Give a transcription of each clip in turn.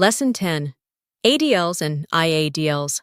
Lesson 10. ADLs and IADLs.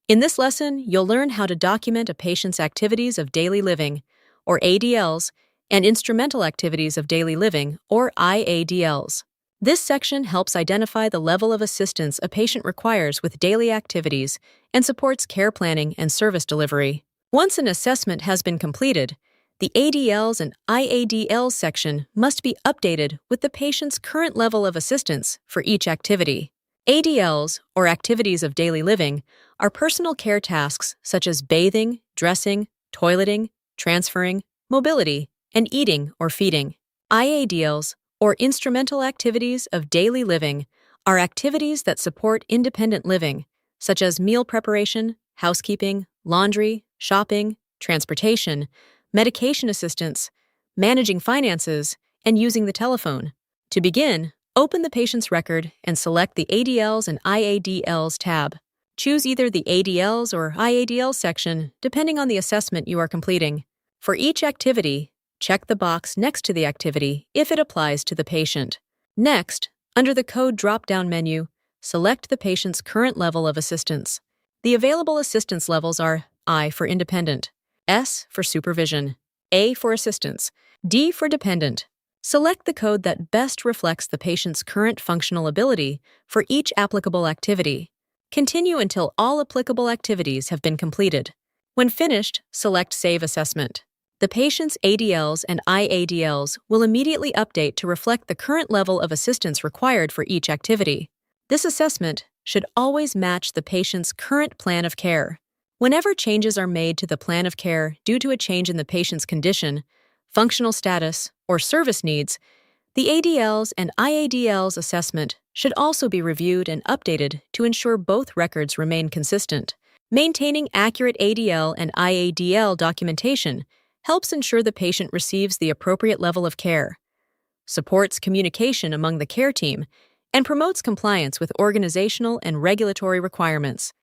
In this lesson, you'll learn how to document a patient's activities of daily living, or ADLs, and instrumental activities of daily living, or IADLs. This section helps identify the level of assistance a patient requires with daily activities and supports care planning and service delivery. Once an assessment has been completed, the ADLs and IADLs section must be updated with the patient's current level of assistance for each activity. ADLs, or activities of daily living, are personal care tasks such as bathing, dressing, toileting, transferring, mobility, and eating or feeding. IADLs, or instrumental activities of daily living, are activities that support independent living, such as meal preparation, housekeeping, laundry, shopping, transportation, medication assistance, managing finances, and using the telephone. To begin, open the patient's record and select the ADLs and IADLs tab. Choose either the ADLs or IADLs section, depending on the assessment you are completing. For each activity, check the box next to the activity if it applies to the patient. Next, under the Code drop-down menu, select the patient's current level of assistance. The available assistance levels are I for independent, S for supervision, A for assistance, D for dependent. Select the code that best reflects the patient's current functional ability for each applicable activity. Continue until all applicable activities have been completed. When finished, select Save Assessment. The patient's ADLs and IADLs will immediately update to reflect the current level of assistance required for each activity. This assessment should always match the patient's current plan of care. Whenever changes are made to the plan of care due to a change in the patient's condition, functional status, or service needs, the ADLs and IADLs assessment should also be reviewed and updated to ensure both records remain consistent. Maintaining accurate ADL and IADL documentation helps ensure the patient receives the appropriate level of care, supports communication among the care team, and promotes compliance with organizational and regulatory requirements.